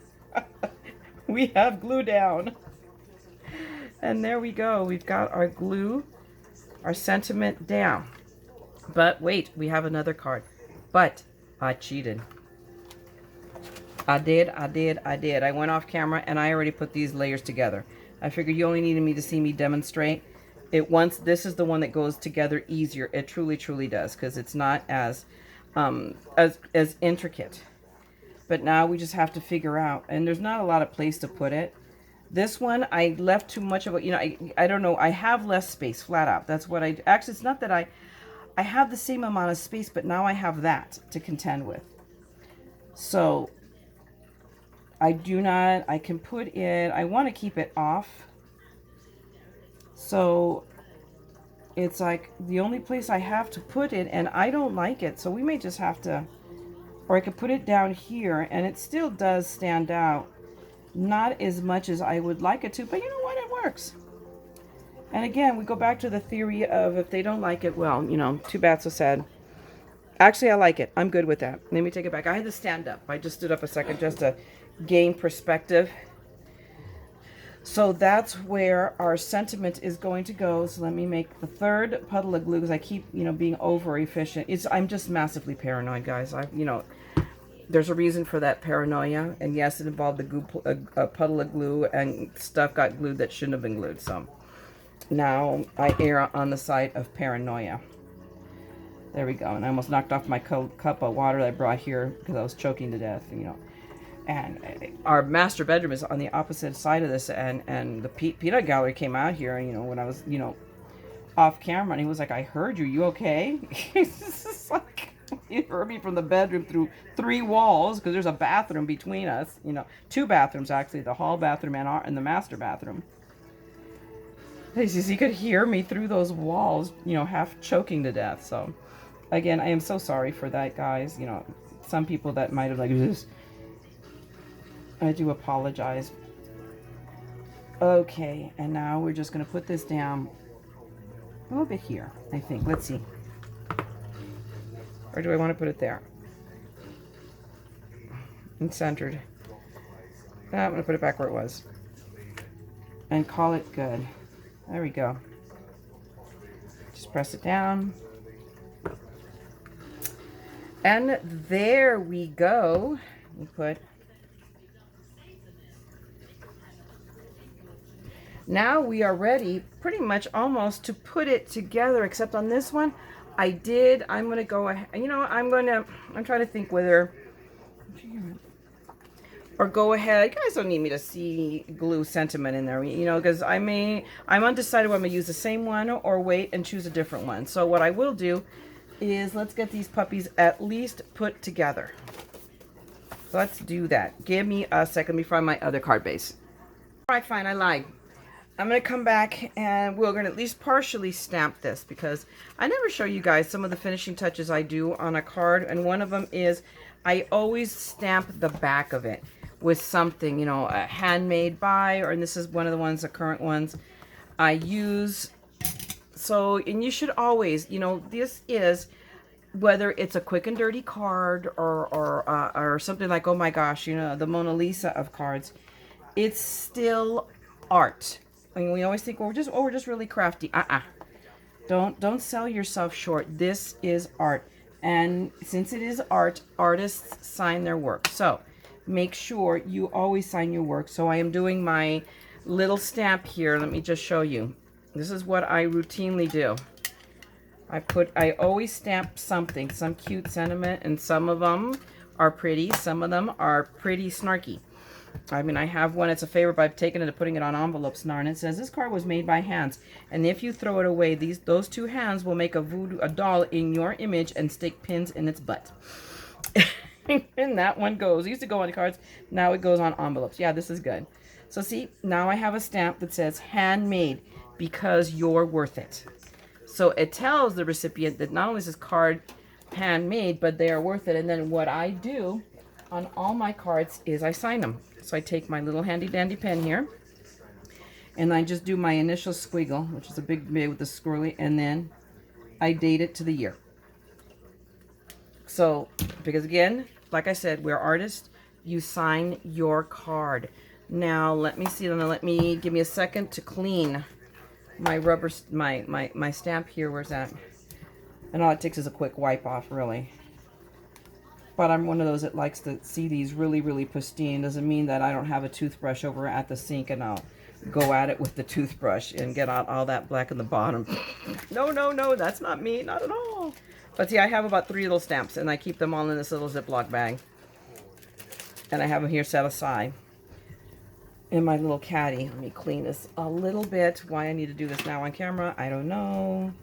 We have glue down. And there we go. We've got our glue, our sentiment down. But wait, we have another card. But I cheated. I did. I went off camera and I already put these layers together. I figured you only needed me to see me demonstrate. This is the one that goes together easier. It truly, truly does, because it's not as intricate. But now we just have to figure out, and there's not a lot of place to put it. This one, I left too much of it. You know, I don't know. I have less space, flat out. That's what actually, it's not that I have the same amount of space, but now I have that to contend with. So I can put it, I want to keep it off. So it's like the only place I have to put it, and I don't like it. So we may just have to, or I could put it down here, and it still does stand out. Not as much as I would like it to, but you know what? It works. And again, we go back to the theory of if they don't like it, well, you know, too bad, so sad. Actually, I like it. I'm good with that. Let me take it back. I had to stand up. I just stood up a second just to gain perspective. So that's where our sentiment is going to go. So let me make the third puddle of glue, because I keep, you know, being over efficient. I'm just massively paranoid, guys. You know, there's a reason for that paranoia. And yes, it involved a puddle of glue, and stuff got glued that shouldn't have been glued. So now I err on the side of paranoia. There we go. And I almost knocked off my cup of water that I brought here because I was choking to death, you know. And our master bedroom is on the opposite side of this, and the peanut gallery came out here, and, you know, when I was, you know, off camera, and he was like, I heard you. You okay? It's like, he heard me from the bedroom through 3 walls, because there's a bathroom between us, you know, 2 bathrooms actually, the hall bathroom and the master bathroom. He says he could hear me through those walls, you know, half choking to death. So again, I am so sorry for that, guys. You know, some people that might have like this. I do apologize. Okay, and now we're just going to put this down a little bit here, I think. Let's see. Or do I want to put it there? And centered. I'm going to put it back where it was. And call it good. There we go. Just press it down. And there we go. We put... Now we are ready pretty much almost to put it together, except on this one, I'm going to go ahead, you know, I'm trying to think whether, or go ahead, you guys don't need me to see glue sentiment in there, you know, because I'm undecided whether I'm going to use the same one or wait and choose a different one. So what I will do is let's get these puppies at least put together. Let's do that. Give me a second before my other card base. All right, fine, I lied. I'm going to come back and we're going to at least partially stamp this because I never show you guys some of the finishing touches I do on a card. And one of them is I always stamp the back of it with something, you know, a handmade by, or and this is one of the ones, the current ones I use. So, and you should always, you know, this is, whether it's a quick and dirty card or something like, oh my gosh, you know, the Mona Lisa of cards, it's still art. I mean, we always think, well, we're just really crafty. Don't sell yourself short. This is art, and since it is art, artists sign their work. So make sure you always sign your work. So I am doing my little stamp here. Let me just show you. This is what I routinely do. I always stamp something, some cute sentiment, and some of them are pretty. Some of them are pretty snarky. I mean, I have one, it's a favorite, but I've taken it to putting it on envelopes now, and it says, this card was made by hands, and if you throw it away, those two hands will make a doll in your image and stick pins in its butt. And that one goes. It used to go on the cards, now it goes on envelopes. Yeah, this is good. So see, now I have a stamp that says handmade because you're worth it. So it tells the recipient that not only is this card handmade, but they are worth it. And then what I do on all my cards is I sign them. So I take my little handy dandy pen here and I just do my initial squiggle, which is a big with the squirrely, and then I date it to the year. So, because again, like I said, we're artists, you sign your card. Now, let me see, give me a second to clean my rubber, my stamp here. Where's that? And all it takes is a quick wipe off, really. But I'm one of those that likes to see these really, really pristine. Doesn't mean that I don't have a toothbrush over at the sink and I'll go at it with the toothbrush and get out all that black in the bottom. No, that's not me, not at all. But see, I have about 3 little stamps and I keep them all in this little Ziploc bag. And I have them here set aside in my little caddy. Let me clean this a little bit. Why I need to do this now on camera, I don't know.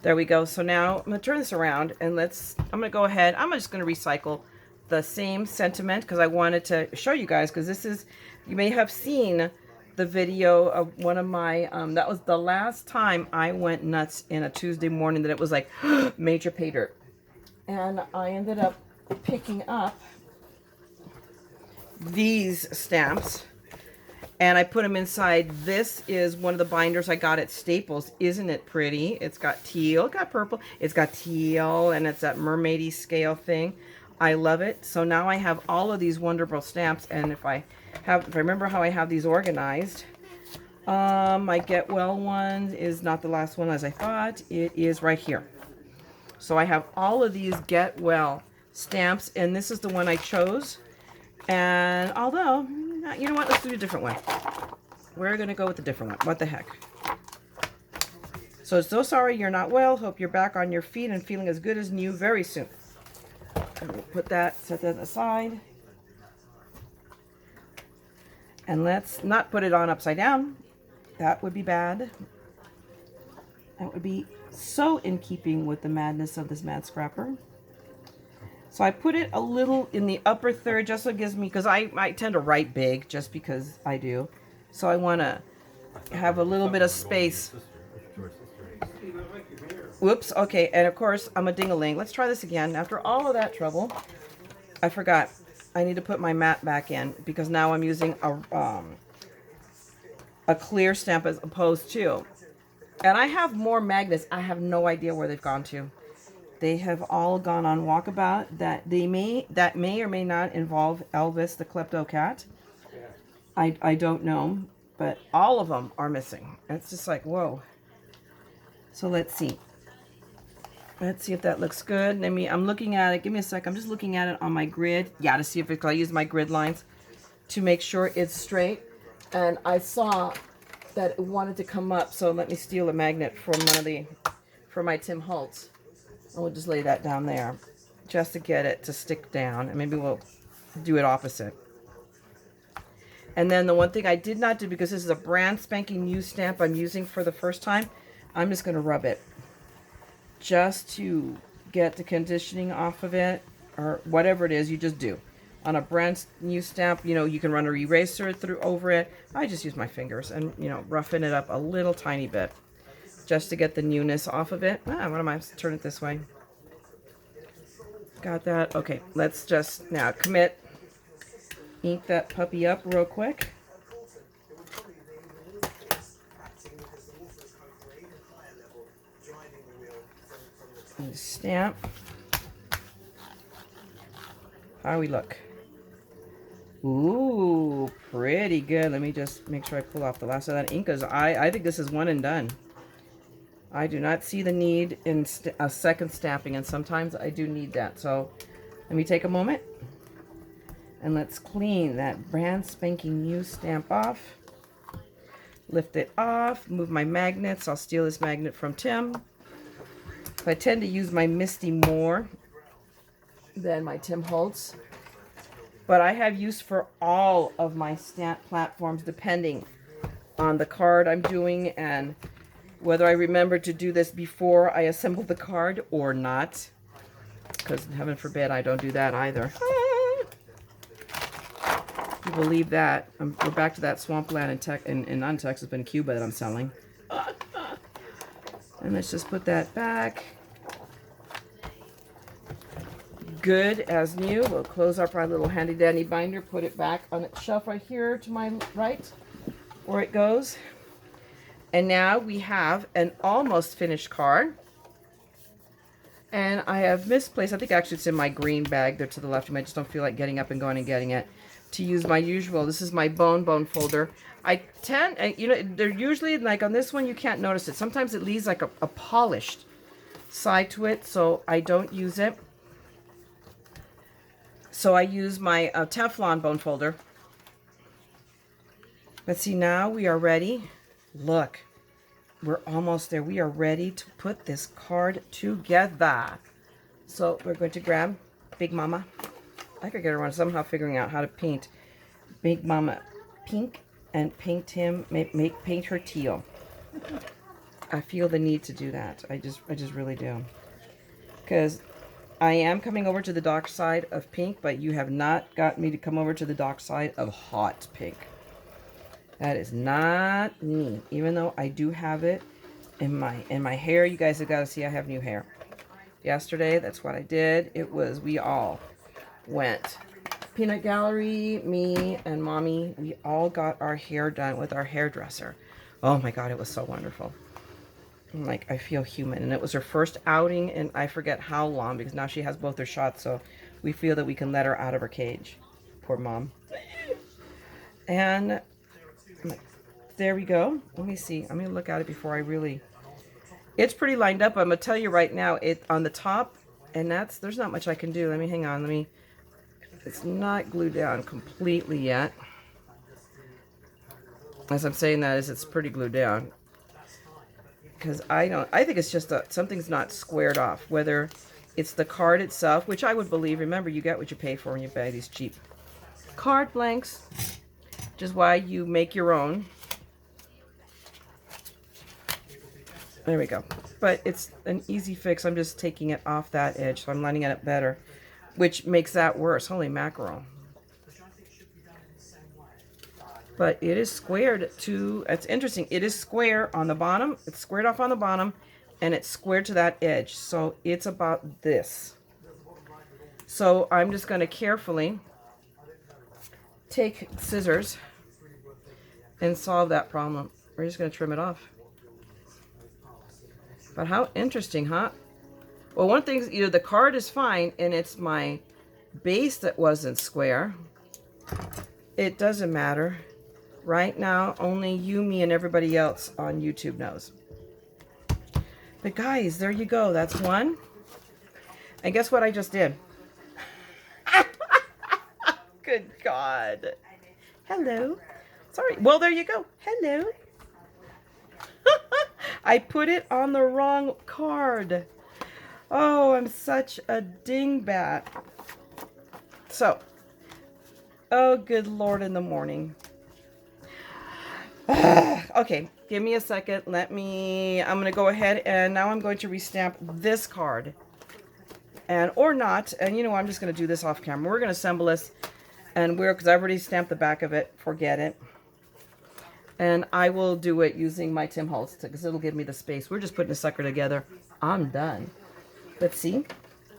There we go. So now I'm going to turn this around and I'm going to go ahead. I'm just going to recycle the same sentiment because I wanted to show you guys, because this is, you may have seen the video of one of my, that was the last time I went nuts in a Tuesday morning, that it was like major pay dirt. And I ended up picking up these stamps and I put them inside. This is one of the binders I got at Staples. Isn't it pretty? It's got teal, it's got purple, it's got teal, and it's that mermaidy scale thing. I love it. So now I have all of these wonderful stamps, and if I remember how I have these organized, my Get Well one is not the last one as I thought. It is right here. So I have all of these Get Well stamps, and this is the one I chose. And although, you know what, let's do a different one. We're going to go with a different one. What the heck. So sorry you're not well. Hope you're back on your feet and feeling as good as new very soon. And we'll put that, set that aside. And let's not put it on upside down. That would be bad. That would be so in keeping with the madness of this mad scrapper. So I put it a little in the upper third, just so it gives me, because I tend to write big, just because I do. So I want to have a little bit of space. Whoops, okay, and of course, I'm a ding-a-ling. Let's try this again. After all of that trouble, I forgot. I need to put my mat back in, because now I'm using a clear stamp as opposed to. And I have more magnets. I have no idea where they've gone to. They have all gone on walkabout. That may or may not involve Elvis the Klepto Cat. I don't know, but all of them are missing. It's just like, whoa. So let's see. Let's see if that looks good. I'm looking at it. Give me a sec. I'm just looking at it on my grid. Yeah, to see if I use my grid lines to make sure it's straight. And I saw that it wanted to come up, so let me steal a magnet from from my Tim Holtz. And we'll just lay that down there just to get it to stick down, and maybe we'll do it opposite. And then the one thing I did not do, because this is a brand spanking new stamp I'm using for the first time, I'm just going to rub it just to get the conditioning off of it. or whatever it is you just do. On a brand new stamp, you know, you can run an eraser through over it. I just use my fingers and, you know, roughen it up a little tiny bit just to get the newness off of it. What am I? Turn it this way. Got that? Okay, let's just now commit. Ink that puppy up real quick. And stamp. How do we look? Ooh, pretty good. Let me just make sure I pull off the last of that ink, because I think this is one and done. I do not see the need in a second stamping, and sometimes I do need that. So let me take a moment and let's clean that brand spanking new stamp off. Lift it off, move my magnets. I'll steal this magnet from Tim. I tend to use my Misty more than my Tim Holtz. But I have use for all of my stamp platforms depending on the card I'm doing and whether I remember to do this before I assemble the card or not. Because heaven forbid I don't do that either. You believe that. We're back to that swampland in non-Texas, but in Cuba that I'm selling. And let's just put that back. Good as new. We'll close up our little handy dandy binder, put it back on its shelf right here to my right where it goes. And now we have an almost finished card. And I have misplaced, I think actually it's in my green bag there to the left. I just don't feel like getting up and going and getting it. To use my usual, this is my bone folder. I tend, you know, they're usually like on this one you can't notice it. Sometimes it leaves like a polished side to it, so I don't use it. So I use my Teflon bone folder. Let's see, now we are ready. Look, we're almost there. We are ready to put this card together. So we're going to grab Big Mama. I could get around somehow figuring out how to paint Big Mama pink and paint her teal. I feel the need to do that. I just really do. Because I am coming over to the dark side of pink, but you have not got me to come over to the dark side of hot pink. That is not me. Even though I do have it in my hair. You guys have got to see I have new hair. Yesterday, that's what I did. It was, we all went. Peanut Gallery, me and Mommy, we all got our hair done with our hairdresser. Oh my God, it was so wonderful. I'm like, I feel human. And it was her first outing in I forget how long, because now she has both her shots, so we feel that we can let her out of her cage. Poor mom. And there we go. Let me see. I'm going to look at it before I really... It's pretty lined up. I'm going to tell you right now, it on the top, and there's not much I can do. Let me, hang on. It's not glued down completely yet. As I'm saying that, it's pretty glued down. Because I think it's just something's not squared off. Whether it's the card itself, which I would believe. Remember, you get what you pay for when you buy these cheap card blanks, which is why you make your own. There we go. But it's an easy fix. I'm just taking it off that edge, so I'm lining it up better, which makes that worse. Holy mackerel. But it is squared to, it's interesting, it is square on the bottom, it's squared off on the bottom, and it's squared to that edge. So it's about this. So I'm just going to carefully take scissors and solve that problem. We're just going to trim it off. But how interesting, huh? Well, one thing, you know, the card is fine, and it's my base that wasn't square. It doesn't matter. Right now, only you, me, and everybody else on YouTube knows. But guys, there you go. That's one. And guess what I just did? Good God. Hello. Sorry. Well, there you go. Hello. I put it on the wrong card. Oh, I'm such a dingbat. So, oh, good Lord in the morning. Okay, give me a second. I'm going to go ahead and now I'm going to restamp this card. and or not. And you know, I'm just going to do this off camera. We're going to assemble this, and because I've already stamped the back of it. Forget it. And I will do it using my Tim Holtz because it'll give me the space. We're just putting a sucker together. I'm done. But see?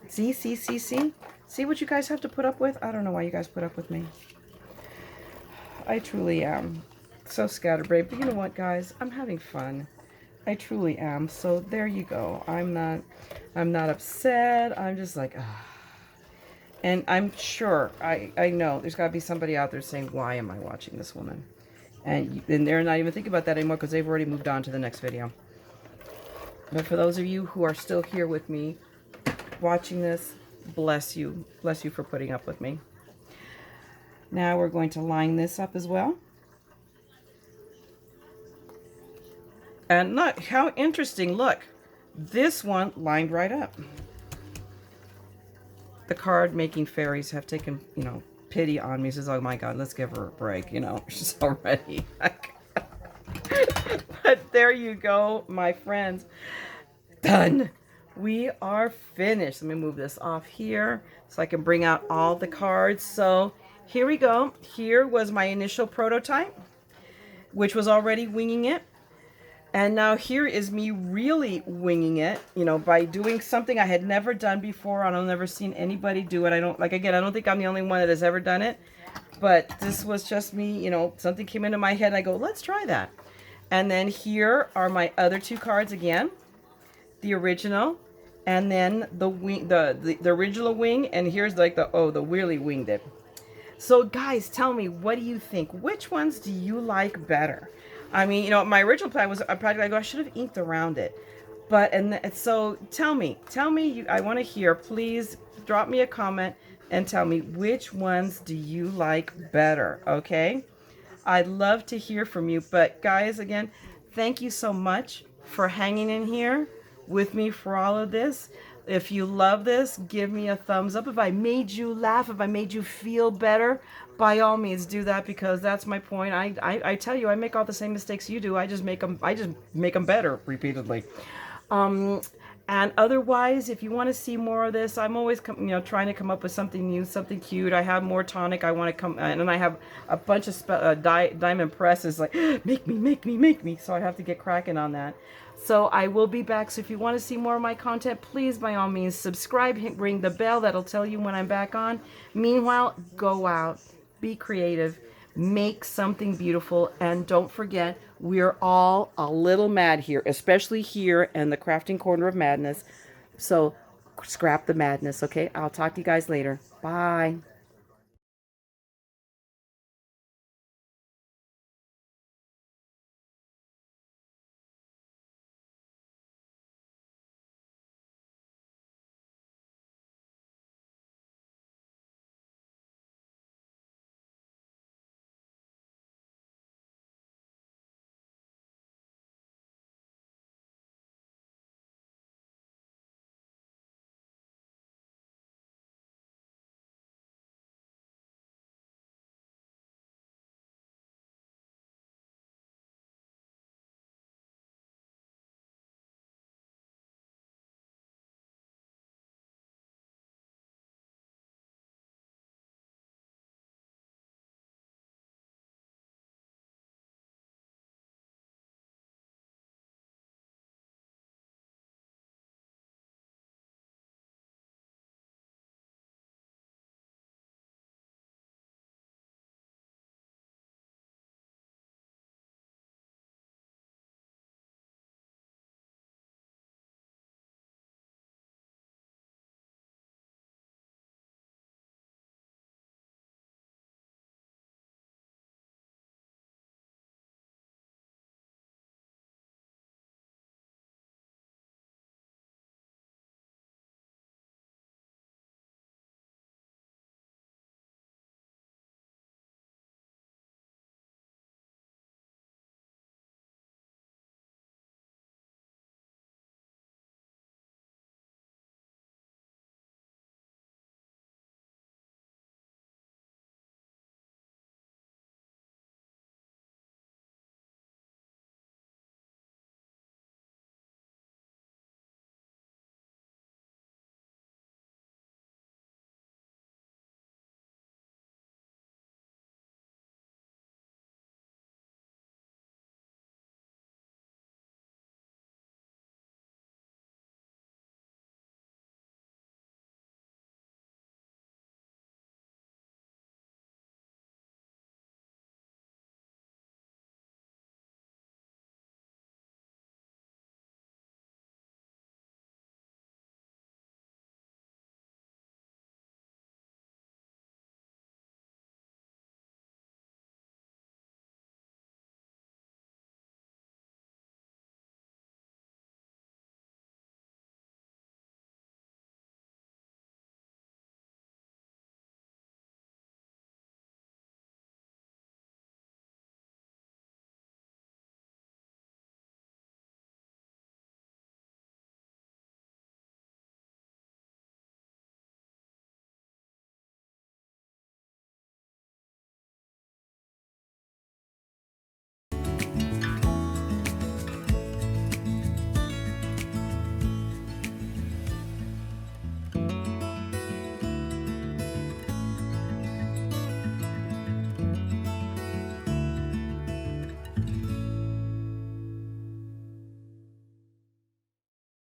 See what you guys have to put up with? I don't know why you guys put up with me. I truly am so scatterbrained. But you know what, guys? I'm having fun. I truly am. So there you go. I'm not upset. I'm just like, ah. And I'm sure, I know there's got to be somebody out there saying, why am I watching this woman? And they're not even thinking about that anymore because they've already moved on to the next video. But for those of you who are still here with me watching this, bless you. Bless you for putting up with me. Now we're going to line this up as well. And look, how interesting. Look, this one lined right up. The card making fairies have taken, you know, pity on me. Says, oh my God, let's give her a break. You know, she's already. But there you go, my friends. Done. We are finished. Let me move this off here so I can bring out all the cards. So here we go. Here was my initial prototype, which was already winging it. And now here is me really winging it, you know, by doing something I had never done before. I've never seen anybody do it. I don't think I'm the only one that has ever done it. But this was just me, you know, something came into my head. And I go, let's try that. And then here are my other two cards again. The original. And then the wing, the original wing. And here's like the really winged it. So guys, tell me, what do you think? Which ones do you like better? I mean, you know, my original plan was I should have inked around it. But, so tell me, I want to hear, please drop me a comment and tell me which ones do you like better, okay? I'd love to hear from you. But guys, again, thank you so much for hanging in here with me for all of this. If you love this, give me a thumbs up. If I made you laugh, if I made you feel better, by all means do that, because that's my point. I tell you, I make all the same mistakes you do. I just make them better repeatedly. And otherwise, if you want to see more of this, I'm always trying to come up with something new, something cute. I have more tonic. I want to come, and I have a bunch of diamond presses like make me. So I have to get cracking on that. So I will be back. So if you want to see more of my content, please, by all means, subscribe, ring the bell. That'll tell you when I'm back on. Meanwhile, go out, be creative, make something beautiful, and don't forget, we're all a little mad here, especially here in the crafting corner of madness. So scrap the madness, okay? I'll talk to you guys later. Bye.